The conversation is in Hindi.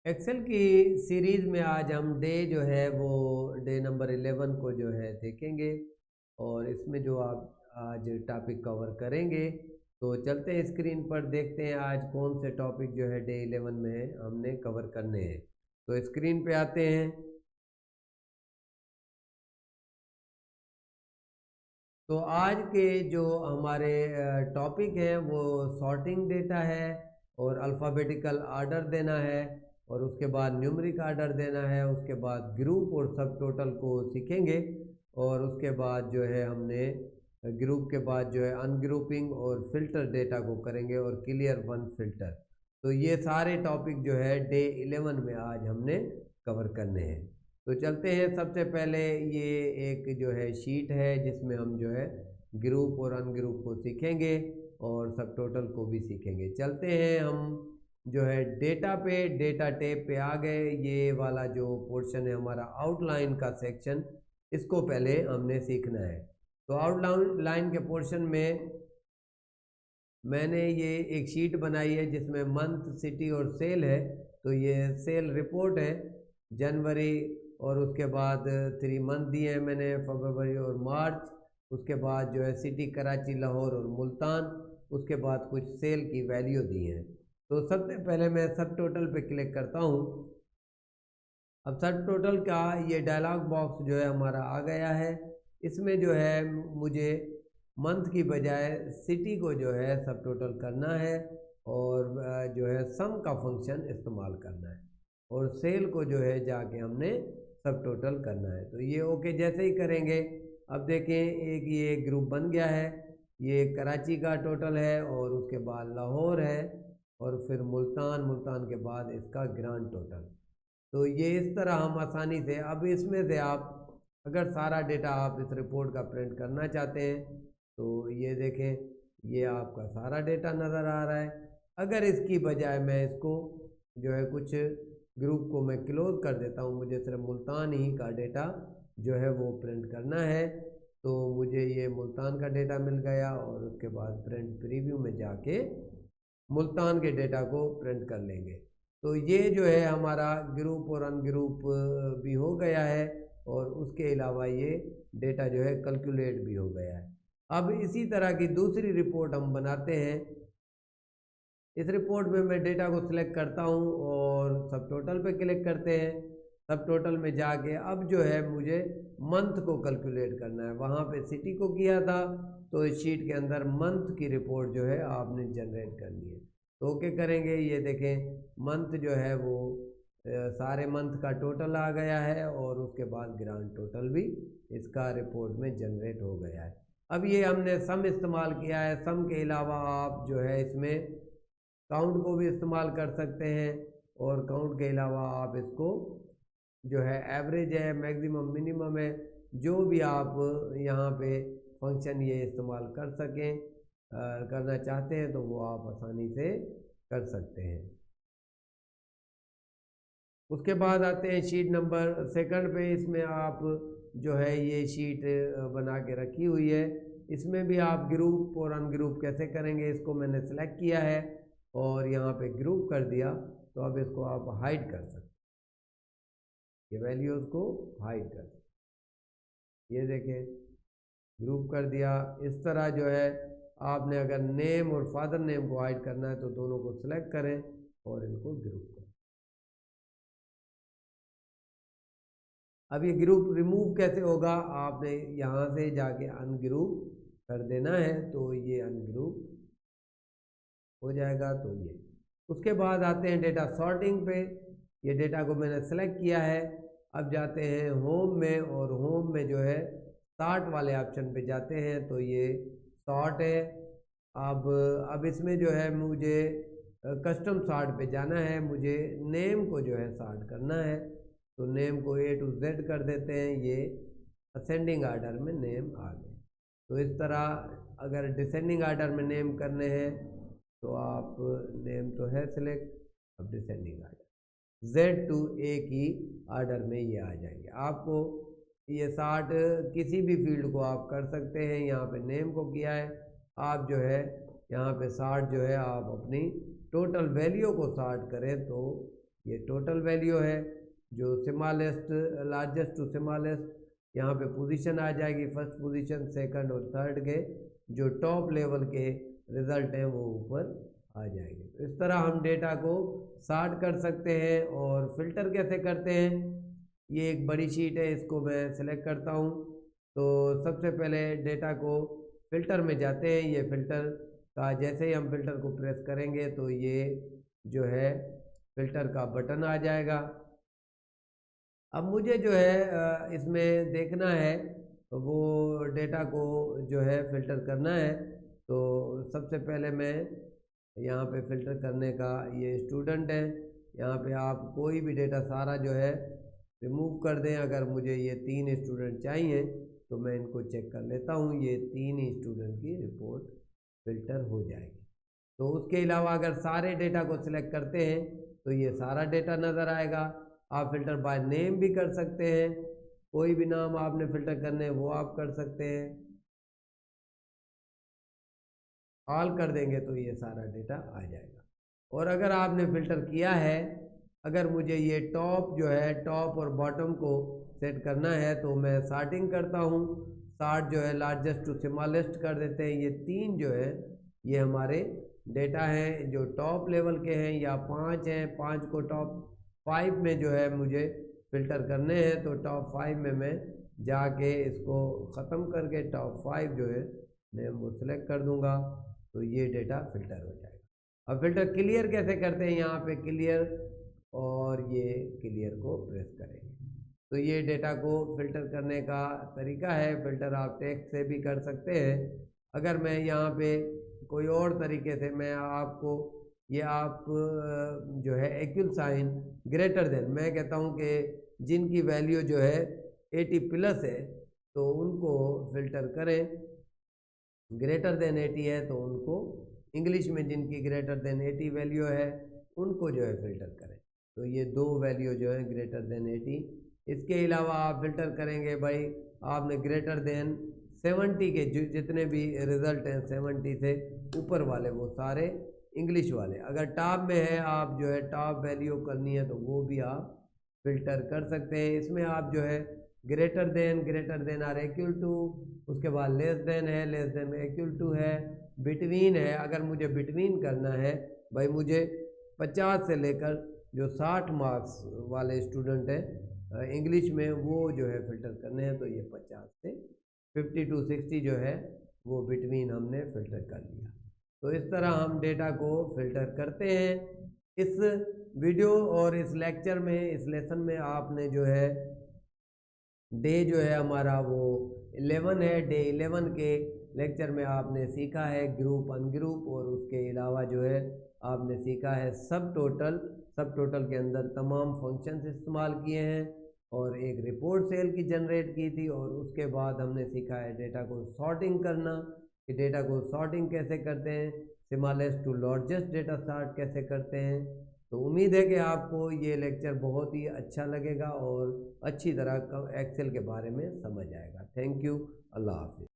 एक्सेल की सीरीज़ में आज हम डे जो है वो डे नंबर 11 को जो है देखेंगे और इसमें जो आप आज टॉपिक कवर करेंगे। तो चलते हैं स्क्रीन पर, देखते हैं आज कौन से टॉपिक जो है डे 11 में हमने कवर करने हैं। तो स्क्रीन पे आते हैं। तो आज के जो हमारे टॉपिक हैं वो सॉर्टिंग डेटा है और अल्फ़ाबेटिकल आर्डर देना है और उसके बाद न्यूमेरिक आर्डर देना है, उसके बाद ग्रुप और सब टोटल को सीखेंगे और उसके बाद जो है हमने ग्रुप के बाद जो है अनग्रुपिंग और फिल्टर डेटा को करेंगे और क्लियर वन फिल्टर। तो ये सारे टॉपिक जो है डे 11 में आज हमने कवर करने हैं। तो चलते हैं, सबसे पहले ये एक जो है शीट है जिसमें हम जो है ग्रुप और अनग्रुप को सीखेंगे और सब टोटल को भी सीखेंगे। चलते हैं हम जो है डेटा पे, डेटा टेप पे आ गए। ये वाला जो पोर्शन है हमारा आउटलाइन का सेक्शन, इसको पहले हमने सीखना है। तो आउटलाइन के पोर्शन में मैंने ये एक शीट बनाई है जिसमें मंथ, सिटी और सेल है। तो ये सेल रिपोर्ट है जनवरी, और उसके बाद 3 मंथ दिए हैं मैंने, फरवरी और मार्च। उसके बाद जो है सिटी कराची, लाहौर और मुल्तान। उसके बाद कुछ सेल की वैल्यू दी है। तो सबसे पहले मैं सब टोटल पे क्लिक करता हूँ। अब सब टोटल का ये डायलॉग बॉक्स जो है हमारा आ गया है। इसमें जो है मुझे मंथ की बजाय सिटी को जो है सब टोटल करना है और जो है सम का फंक्शन इस्तेमाल करना है और सेल को जो है जाके हमने सब टोटल करना है। तो ये ओके जैसे ही करेंगे, अब देखें एक ये ग्रुप बन गया है। ये कराची का टोटल है और उसके बाद लाहौर है और फिर मुल्तान, मुल्तान के बाद इसका ग्रांड टोटल। तो ये इस तरह हम आसानी से, अब इसमें से आप अगर सारा डेटा आप इस रिपोर्ट का प्रिंट करना चाहते हैं तो ये देखें, ये आपका सारा डेटा नज़र आ रहा है। अगर इसकी बजाय मैं इसको जो है कुछ ग्रुप को मैं क्लोज कर देता हूँ, मुझे सिर्फ मुल्तान ही का डेटा जो है वो प्रिंट करना है, तो मुझे ये मुल्तान का डेटा मिल गया और उसके बाद प्रिंट प्रीव्यू में जाके मुल्तान के डेटा को प्रिंट कर लेंगे। तो ये जो है हमारा ग्रुप और अनग्रुप भी हो गया है और उसके अलावा ये डेटा जो है कैलकुलेट भी हो गया है। अब इसी तरह की दूसरी रिपोर्ट हम बनाते हैं। इस रिपोर्ट में मैं डेटा को सिलेक्ट करता हूँ और सब टोटल पे क्लिक करते हैं। सब टोटल में जाके अब जो है मुझे मंथ को कैलकुलेट करना है। वहाँ पे सिटी को किया था, तो इस शीट के अंदर मंथ की रिपोर्ट जो है आपने जनरेट करनी है। तो ओके करेंगे, ये देखें मंथ जो है वो सारे मंथ का टोटल आ गया है और उसके बाद ग्रांड टोटल भी इसका रिपोर्ट में जनरेट हो गया है। अब ये हमने सम इस्तेमाल किया है। सम के अलावा आप जो है इसमें काउंट को भी इस्तेमाल कर सकते हैं और काउंट के अलावा आप इसको जो है एवरेज है, मैक्सिमम, मिनिमम है, जो भी आप यहाँ पे फंक्शन ये इस्तेमाल कर सकें, करना चाहते हैं तो वो आप आसानी से कर सकते हैं। उसके बाद आते हैं शीट नंबर सेकंड पे। इसमें आप जो है ये शीट बना के रखी हुई है। इसमें भी आप ग्रुप और अनग्रुप कैसे करेंगे, इसको मैंने सेलेक्ट किया है और यहाँ पे ग्रुप कर दिया। तो अब इसको आप हाइड कर सकते हैं, ये वैल्यूज़ को हाइड कर सकते हैं। ये देखें ग्रुप कर दिया। इस तरह जो है आपने अगर नेम और फादर नेम को हाइड करना है तो दोनों को सिलेक्ट करें और इनको ग्रुप करें। अब ये ग्रुप रिमूव कैसे होगा, आपने यहाँ से जाके अनग्रुप कर देना है तो ये अनग्रुप हो जाएगा। तो ये उसके बाद आते हैं डेटा सॉर्टिंग पे। ये डेटा को मैंने सेलेक्ट किया है। अब जाते हैं होम में और होम में जो है सॉर्ट वाले ऑप्शन पे जाते हैं तो ये सॉर्ट है। अब इसमें जो है मुझे कस्टम सॉर्ट पे जाना है। मुझे नेम को जो है सॉर्ट करना है तो नेम को A to Z कर देते हैं। ये असेंडिंग आर्डर में नेम आ गए। तो इस तरह अगर डिसेंडिंग आर्डर में नेम करने हैं तो आप नेम तो है सिलेक्ट, अब descending order Z to A की आर्डर में ये आ जाएंगे। आपको ये 60 किसी भी फील्ड को आप कर सकते हैं। यहाँ पे नेम को किया है, आप जो है यहाँ पे 60 जो है आप अपनी टोटल वैल्यू को 60 करें तो ये टोटल वैल्यू है, जो स्मॉलेस्ट लार्जेस्ट टू स्मॉलेस्ट यहाँ पे पोजीशन आ जाएगी, फर्स्ट पोजीशन, सेकंड और थर्ड के जो टॉप लेवल के रिजल्ट हैं वो ऊपर आ जाएंगे। तो इस तरह हम डेटा को सॉर्ट कर सकते हैं। और फिल्टर कैसे करते हैं, ये एक बड़ी शीट है, इसको मैं सिलेक्ट करता हूँ। तो सबसे पहले डेटा को फिल्टर में जाते हैं। ये फिल्टर का जैसे ही हम फिल्टर को प्रेस करेंगे तो ये जो है फिल्टर का बटन आ जाएगा। अब मुझे जो है इसमें देखना है, वो डेटा को जो है फिल्टर करना है। तो सबसे पहले मैं यहाँ पे फिल्टर करने का, ये स्टूडेंट है, यहाँ पे आप कोई भी डेटा सारा जो है रिमूव कर दें। अगर मुझे ये 3 स्टूडेंट चाहिए तो मैं इनको चेक कर लेता हूँ, ये 3 ही स्टूडेंट की रिपोर्ट फिल्टर हो जाएगी। तो उसके अलावा अगर सारे डेटा को सिलेक्ट करते हैं तो ये सारा डेटा नज़र आएगा। आप फिल्टर बाय नेम भी कर सकते हैं, कोई भी नाम आपने फिल्टर करने हैं वो आप कर सकते हैं। ऑल कर देंगे तो ये सारा डेटा आ जाएगा। और अगर आपने फिल्टर किया है, अगर मुझे ये टॉप जो है, टॉप और बॉटम को सेट करना है तो मैं सॉर्टिंग करता हूँ। सॉर्ट जो है लार्जेस्ट टू स्मॉलेस्ट कर देते हैं। ये 3 जो है ये हमारे डेटा हैं जो टॉप लेवल के हैं, या 5 हैं, 5 को टॉप 5 में जो है मुझे फ़िल्टर करने हैं। तो टॉप 5 में मैं जाके इसको ख़त्म करके टॉप 5 जो है मैं वो सिलेक्ट कर दूंगा, तो ये डेटा फिल्टर हो जाएगा। अब फिल्टर क्लियर कैसे करते हैं, यहाँ पे क्लियर और ये क्लियर को प्रेस करेंगे तो ये डेटा को फिल्टर करने का तरीका है। फिल्टर आप टेक्स्ट से भी कर सकते हैं। अगर मैं यहाँ पे कोई और तरीके से मैं आपको ये आप जो है इक्वल साइन ग्रेटर देन, मैं कहता हूँ कि जिनकी वैल्यू जो है 80 प्लस है तो उनको फिल्टर करें। ग्रेटर देन 80 है तो उनको, इंग्लिश में जिनकी ग्रेटर देन 80 वैल्यू है उनको जो है फिल्टर करें। तो ये 2 वैल्यू जो है ग्रेटर देन 80। इसके अलावा आप फिल्टर करेंगे भाई, आपने ग्रेटर देन 70 के जितने भी रिजल्ट हैं 70 से ऊपर वाले वो सारे इंग्लिश वाले। अगर टॉप में है, आप जो है टॉप वैल्यू करनी है तो वो भी आप फिल्टर कर सकते हैं। इसमें आप जो है greater than or equal to, उसके बाद लेस देन है, लेस देन इक्वल टू है, बिटवीन है। अगर मुझे बिटवीन करना है भाई, मुझे 50 से लेकर जो 60 मार्क्स वाले स्टूडेंट हैं इंग्लिश में, वो जो है फिल्टर करने हैं, तो ये 50 से 50 to 60 जो है वो बिटवीन हमने फिल्टर कर लिया। तो इस तरह हम डेटा को फिल्टर करते हैं। इस वीडियो और इस लेक्चर में, इस लेसन में आपने जो है डे जो है हमारा वो 11 है, डे 11 के लेक्चर में आपने सीखा है ग्रुप अनग्रुप, और उसके अलावा जो है आपने सीखा है सब टोटल। सब टोटल के अंदर तमाम फंक्शंस इस्तेमाल किए हैं और एक रिपोर्ट सेल की जनरेट की थी। और उसके बाद हमने सीखा है डेटा को सॉर्टिंग करना, कि डेटा को सॉर्टिंग कैसे करते हैं, smallest to largest data sort कैसे करते हैं। तो उम्मीद है कि आपको ये लेक्चर बहुत ही अच्छा लगेगा और अच्छी तरह एक्सेल के बारे में समझ आएगा। थैंक यू, अल्लाह हाफिज़।